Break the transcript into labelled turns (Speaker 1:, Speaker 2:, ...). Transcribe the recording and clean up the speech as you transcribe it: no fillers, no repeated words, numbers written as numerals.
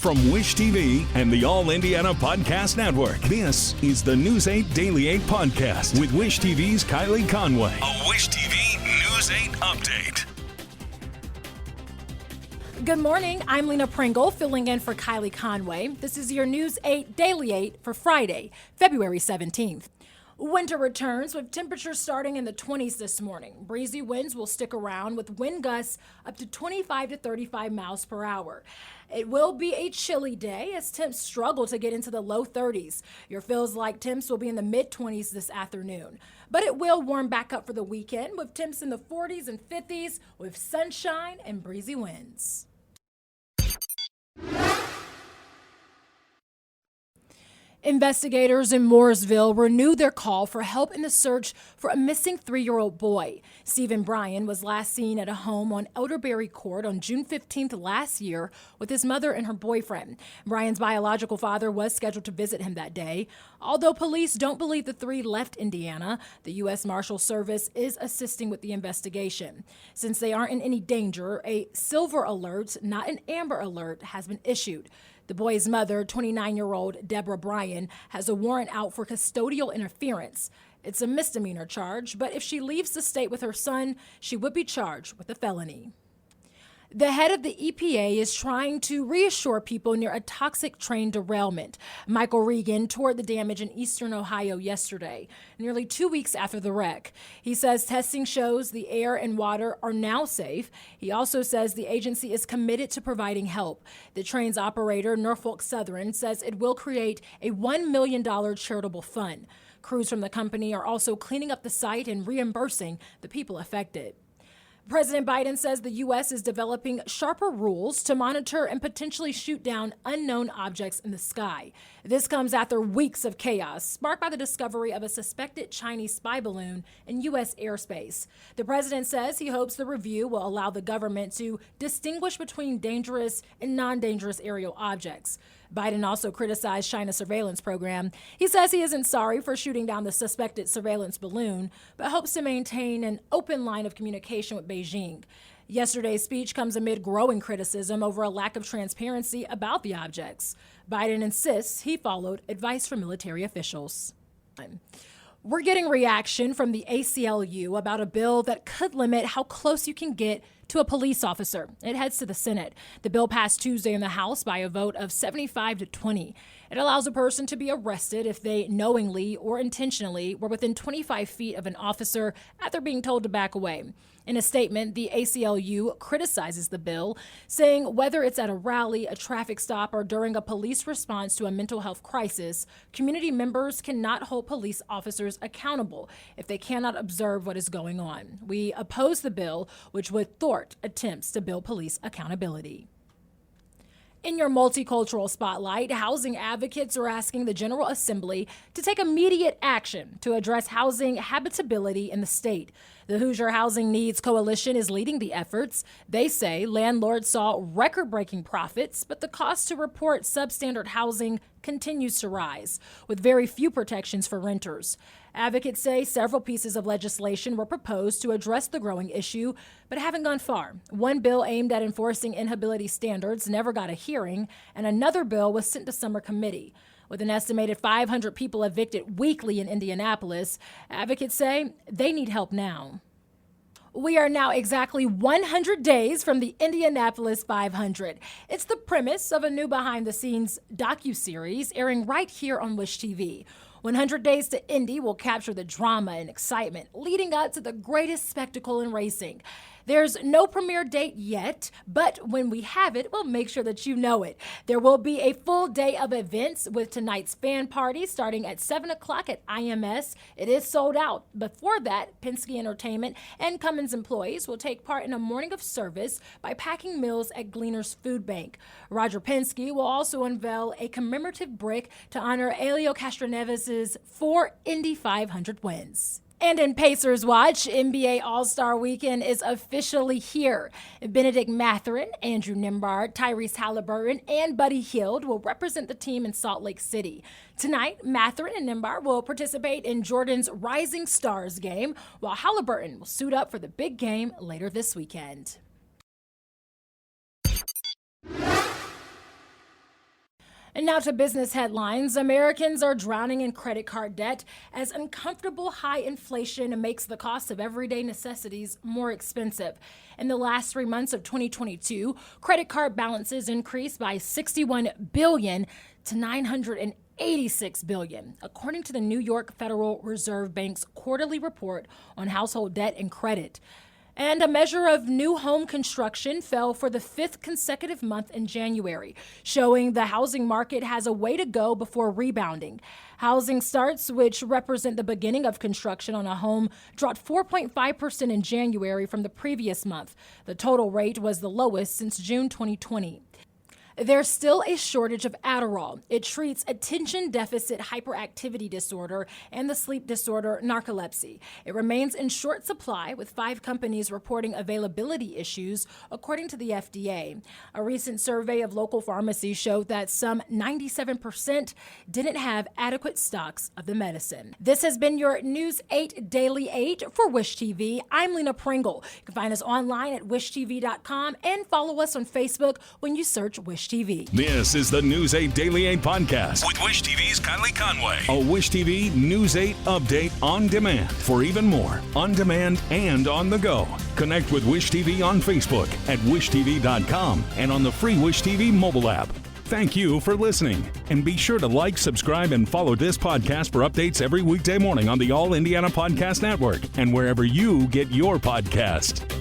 Speaker 1: From Wish TV and the All Indiana Podcast Network, this is the News 8 Daily 8 Podcast with Wish TV's Kylie Conway. A Wish TV News 8 update.
Speaker 2: Good morning, I'm Lena Pringle, filling in for Kylie Conway. This is your News 8 Daily 8 for Friday, February 17th. Winter returns with temperatures starting in the 20s this morning. Breezy winds will stick around with wind gusts up to 25 to 35 miles per hour. It will be a chilly day as temps struggle to get into the low 30s. Your feels like temps will be in the mid 20s this afternoon. But it will warm back up for the weekend with temps in the 40s and 50s with sunshine and breezy winds. Investigators in Mooresville renewed their call for help in the search for a missing 3-year-old boy. Stephen Bryan was last seen at a home on Elderberry Court on June 15th last year with his mother and her boyfriend. Bryan's biological father was scheduled to visit him that day. Although police don't believe the three left Indiana, the U.S. Marshal Service is assisting with the investigation. Since they aren't in any danger, a silver alert, not an amber alert, has been issued. The boy's mother, 29-year-old Deborah Bryan, has a warrant out for custodial interference. It's a misdemeanor charge, but if she leaves the state with her son, she would be charged with a felony. The head of the EPA is trying to reassure people near a toxic train derailment. Michael Regan toured the damage in eastern Ohio yesterday, nearly 2 weeks after the wreck. He says testing shows the air and water are now safe. He also says the agency is committed to providing help. The train's operator, Norfolk Southern, says it will create a $1 million charitable fund. Crews from the company are also cleaning up the site and reimbursing the people affected. President Biden says the U.S. is developing sharper rules to monitor and potentially shoot down unknown objects in the sky. This comes after weeks of chaos sparked by the discovery of a suspected Chinese spy balloon in U.S. airspace. The president says he hopes the review will allow the government to distinguish between dangerous and non-dangerous aerial objects. Biden also criticized China's surveillance program. He says he isn't sorry for shooting down the suspected surveillance balloon, but hopes to maintain an open line of communication with Beijing. Yesterday's speech comes amid growing criticism over a lack of transparency about the objects. Biden insists he followed advice from military officials. We're getting reaction from the ACLU about a bill that could limit how close you can get to a police officer. It heads to the Senate. The bill passed Tuesday in the House by a vote of 75 to 20. It allows a person to be arrested if they knowingly or intentionally were within 25 feet of an officer after being told to back away. In a statement, the ACLU criticizes the bill, saying whether it's at a rally, a traffic stop, or during a police response to a mental health crisis, community members cannot hold police officers accountable if they cannot observe what is going on. We oppose the bill, which would thwart attempts to build police accountability. In your multicultural spotlight, housing advocates are asking the General Assembly to take immediate action to address housing habitability in the state. The Hoosier Housing Needs Coalition is leading the efforts. They say landlords saw record-breaking profits, but the cost to report substandard housing continues to rise, with very few protections for renters. Advocates say several pieces of legislation were proposed to address the growing issue, but haven't gone far. One bill aimed at enforcing inhabitability standards never got a hearing, and another bill was sent to summer committee. With an estimated 500 people evicted weekly in Indianapolis, advocates say they need help now. We are now exactly 100 days from the Indianapolis 500. It's the premise of a new behind-the-scenes docuseries airing right here on Wish TV. 100 Days to Indy will capture the drama and excitement leading up to the greatest spectacle in racing. There's no premiere date yet, but when we have it, we'll make sure that you know it. There will be a full day of events with tonight's fan party starting at 7 o'clock at IMS. It is sold out. Before that, Penske Entertainment and Cummins employees will take part in a morning of service by packing meals at Gleaner's Food Bank. Roger Penske will also unveil a commemorative brick to honor Helio Castroneves' 4 Indy 500 wins. And in Pacers Watch, NBA All-Star Weekend is officially here. Benedict Mathurin, Andrew Nembhard, Tyrese Halliburton, and Buddy Hield will represent the team in Salt Lake City. Tonight, Mathurin and Nembhard will participate in Jordan's Rising Stars game, while Halliburton will suit up for the big game later this weekend. And now to business headlines. Americans are drowning in credit card debt as uncomfortable high inflation makes the cost of everyday necessities more expensive. In the last 3 months of 2022, credit card balances increased by $61 billion to $986 billion, according to the New York Federal Reserve Bank's quarterly report on household debt and credit. And a measure of new home construction fell for the 5th consecutive month in January, showing the housing market has a way to go before rebounding. Housing starts, which represent the beginning of construction on a home, dropped 4.5% in January from the previous month. The total rate was the lowest since June 2020. There's still a shortage of Adderall. It treats attention deficit hyperactivity disorder and the sleep disorder narcolepsy. It remains in short supply, with 5 companies reporting availability issues, according to the FDA. A recent survey of local pharmacies showed that some 97% didn't have adequate stocks of the medicine. This has been your News 8 Daily 8 for Wish TV. I'm Lena Pringle. You can find us online at wishtv.com and follow us on Facebook when you search Wish TV.
Speaker 1: This is the News 8 Daily 8 podcast with Wish TV's Kylie Conway. A Wish TV News 8 update on demand for even more on demand and on the go. Connect with Wish TV on Facebook at wishtv.com and on the free Wish TV mobile app. Thank you for listening. And be sure to like, subscribe, and follow this podcast for updates every weekday morning on the All Indiana Podcast Network and wherever you get your podcast.